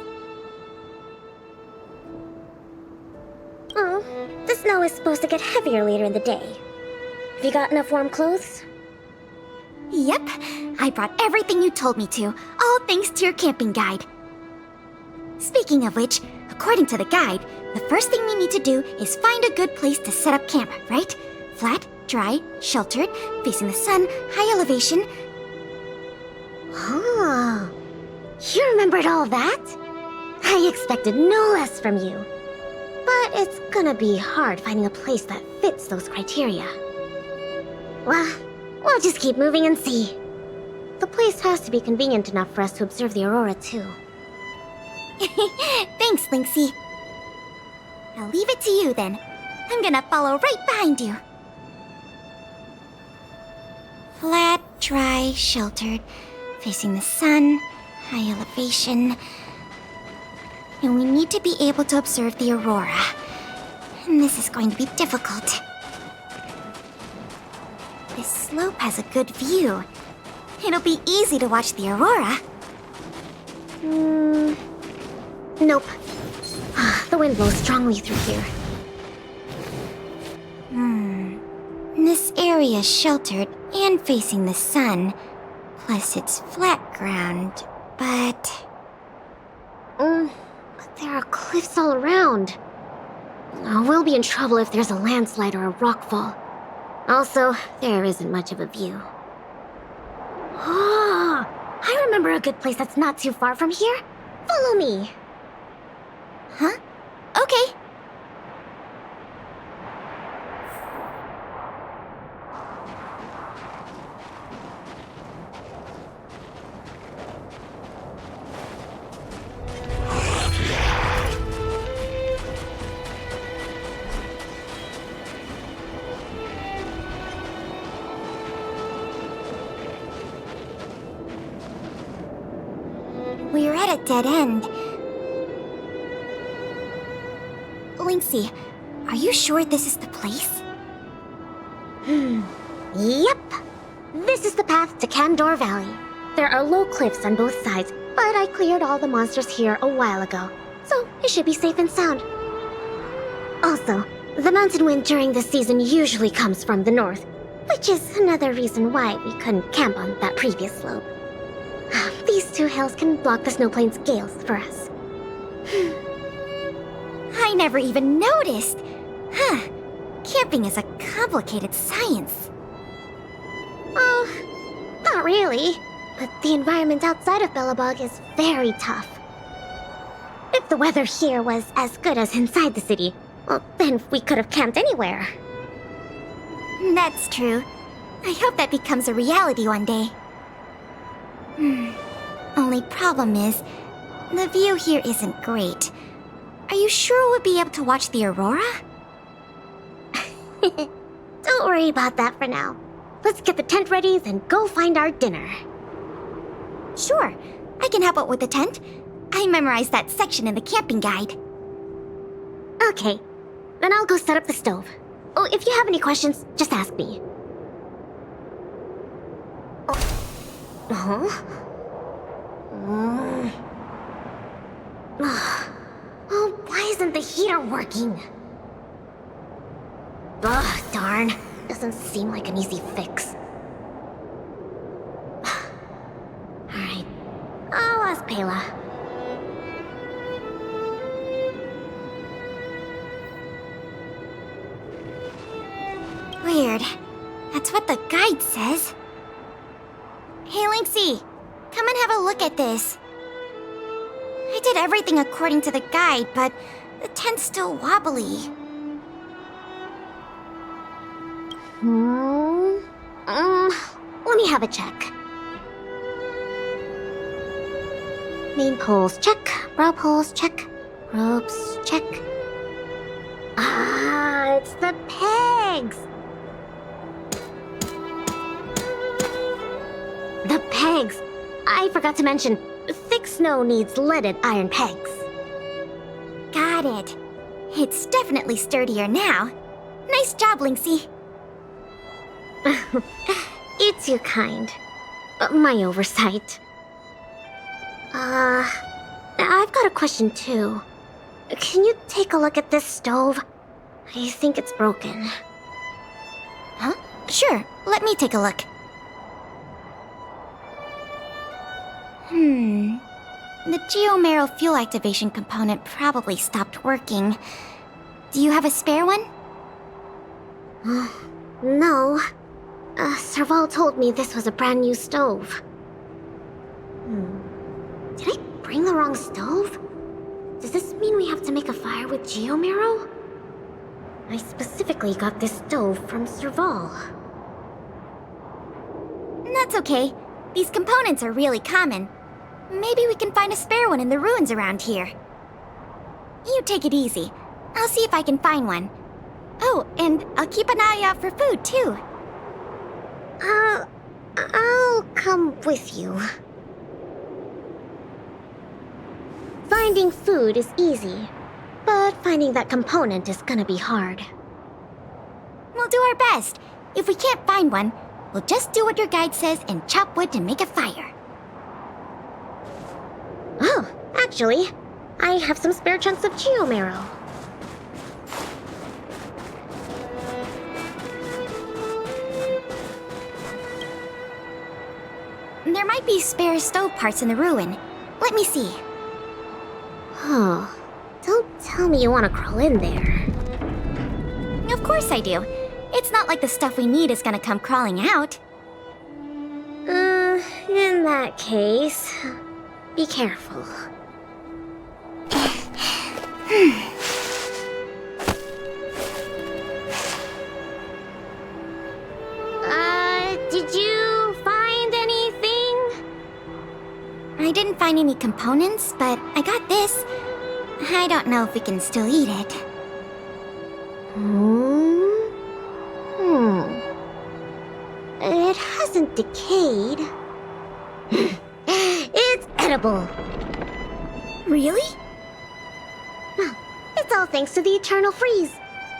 Oh, the snow is supposed to get heavier later in the day. Have you got enough warm clothes? Yep, I brought everything you told me to, all thanks to your camping guide. Speaking of which, according to the guide, the first thing we need to do is find a good place to set up camp, right? Flat, dry, sheltered, facing the sun, high elevation. Oh, you remembered all that? I expected no less from you. But it's gonna be hard finding a place that fits those criteria. Well, we'll just keep moving and see. The place has to be convenient enough for us to observe the aurora, too. Thanks, Lynxie. I'll leave it to you then. I'm gonna follow right behind you. Flat, dry, sheltered, facing the sun, high elevation. And we need to be able to observe the aurora. And this is going to be difficult. This slope has a good view. It'll be easy to watch the aurora. Nope. The wind blows strongly through here. This area is sheltered and facing the sun. Plus it's flat ground, but There are cliffs all around. We'll be in trouble if there's a landslide or a rockfall. Also, there isn't much of a view. I remember a good place that's not too far from here. Follow me. Huh? Okay. We're at a dead end. Linksy, are you sure this is the place? Yep. This is the path to Candor Valley. There are low cliffs on both sides, but I cleared all the monsters here a while ago, so it should be safe and sound. Also, the mountain wind during this season usually comes from the north, which is another reason why we couldn't camp on that previous slope. These two hills can block the snowplains' gales for us. I never even noticed. Huh. Camping is a complicated science. Oh, not really. But the environment outside of Bellabog is very tough. If the weather here was as good as inside the city, well, then we could have camped anywhere. That's true. I hope that becomes a reality one day. Only problem is, the view here isn't great. Are you sure we'll be able to watch the aurora? Don't worry about that for now. Let's get the tent ready, then go find our dinner. Sure, I can help out with the tent. I memorized that section in the camping guide. Okay, then I'll go set up the stove. Oh, if you have any questions, just ask me. Oh, why isn't the heater working? Ugh, darn. Doesn't seem like an easy fix. Alright, I'll ask Pela. Weird. That's what the guide says. Hey, Linksy, come and have a look at this. I did everything according to the guide, but the tent's still wobbly. Let me have a check. Main poles, check. Brow poles, check. Ropes, check. Ah, it's the pegs! The pegs! I forgot to mention, thick snow needs leaded iron pegs. Got it. It's definitely sturdier now. Nice job, Linksy. It's your kind. My oversight. I've got a question too. Can you take a look at this stove? I think it's broken. Huh? Sure, let me take a look. The geomarrow fuel activation component probably stopped working. Do you have a spare one? No. Serval told me this was a brand new stove. Did I bring the wrong stove? Does this mean we have to make a fire with geomarrow? I specifically got this stove from Serval. That's okay. These components are really common. Maybe we can find a spare one in the ruins around here. You take it easy. I'll see if I can find one. Oh, and I'll keep an eye out for food, too. come with you. Finding food is easy, but finding that component is gonna be hard. We'll do our best. If we can't find one, we'll just do what your guide says and chop wood to make a fire. Oh, actually, I have some spare chunks of geomarrow. There might be spare stove parts in the ruin. Let me see. Oh, don't tell me you want to crawl in there. Of course I do. It's not like the stuff we need is gonna come crawling out. In that case, be careful. Did you find anything? I didn't find any components, but I got this. I don't know if we can still eat it. It hasn't decayed. It's edible. Really? Well, it's all thanks to the eternal freeze.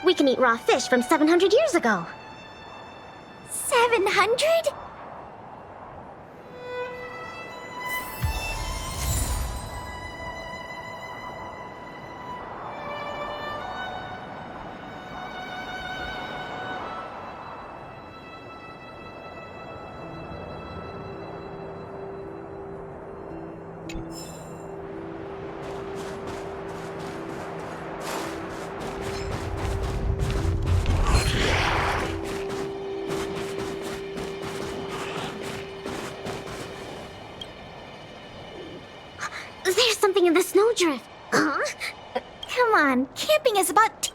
We can eat raw fish from 700 years ago. 700? There's something in the snowdrift. Come on, camping is about...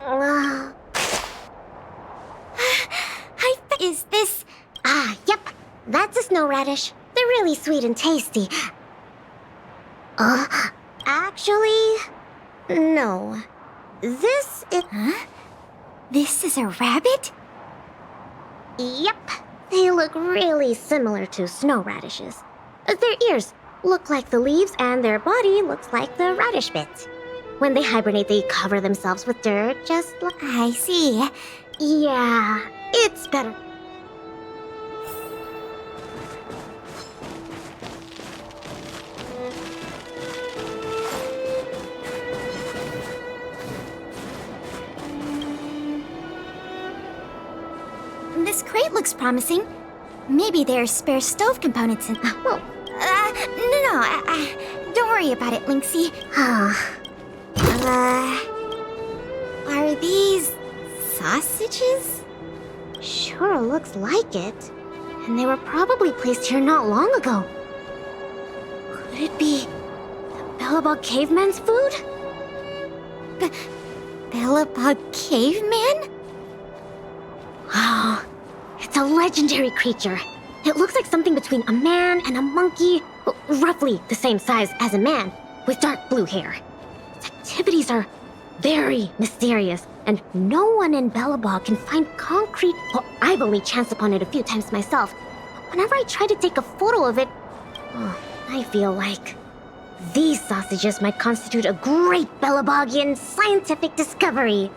Is this... Yep. That's a snow radish. They're really sweet and tasty. Actually, no. This is... Huh? This is a rabbit? Yep. They look really similar to snow radishes. Their ears look like the leaves and their body looks like the radish bits. When they hibernate, they cover themselves with dirt, just like... I see. Yeah, it's better. This crate looks promising. Maybe there's spare stove components in... Well, don't worry about it, Lynxie. Are these sausages? Sure looks like it. And they were probably placed here not long ago. Could it be the Bellabog caveman's food? Bellabog caveman? Oh, it's a legendary creature. It looks like something between a man and a monkey, roughly the same size as a man, with dark blue hair. Its activities are very mysterious, and no one in Bellabog can find concrete... Well, I've only chanced upon it a few times myself. Whenever I try to take a photo of it, I feel like these sausages might constitute a great Bellabogian scientific discovery.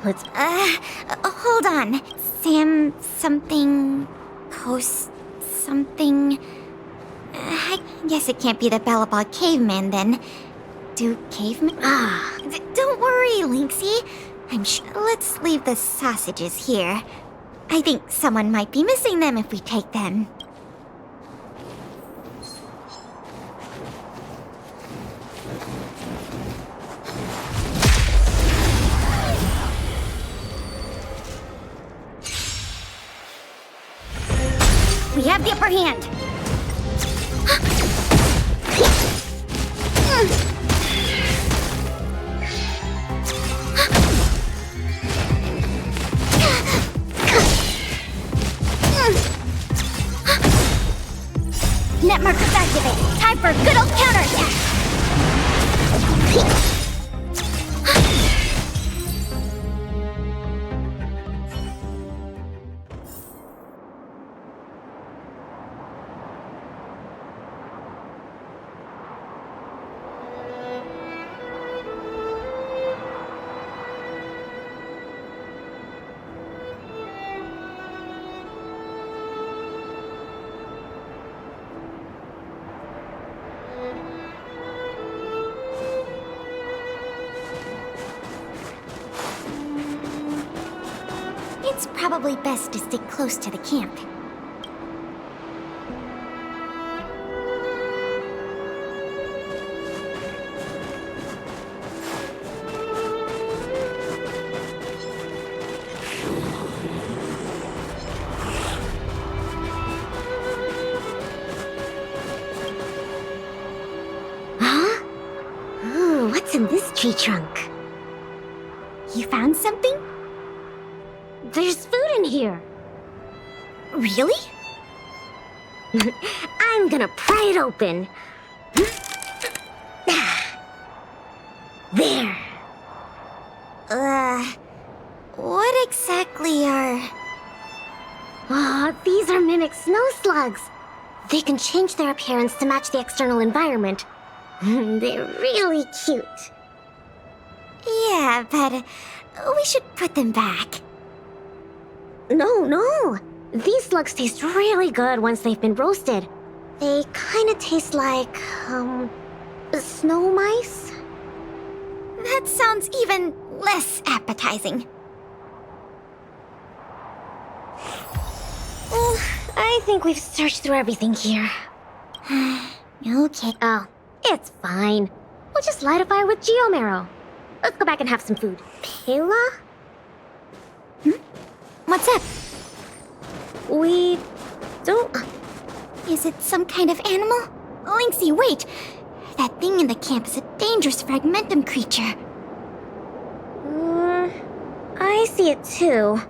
Let's... hold on. Sam something... Coast something... I guess it can't be the Bellabog caveman then. Do cavemen... don't worry, Lynxie. I'm sure... Let's leave the sausages here. I think someone might be missing them if we take them. We have the upper hand. Net markers activate. Time for a good old counterattack. It's probably best to stick close to the camp. Huh? Ooh, what's in this tree trunk? You found something? There's food in here. Really? I'm gonna pry it open. There. What exactly are... Oh, these are mimic snow slugs. They can change their appearance to match the external environment. They're really cute. Yeah, but we should put them back. No. These slugs taste really good once they've been roasted. They kinda taste like, snow mice? That sounds even less appetizing. I think we've searched through everything here. Okay. Oh, it's fine. We'll just light a fire with geomarrow. Let's go back and have some food. Pela? What's up? We don't... Is it some kind of animal? Lynxie, wait! That thing in the camp is a dangerous fragmentum creature. I see it too.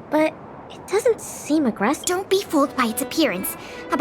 But it doesn't seem aggressive. Don't be fooled by its appearance.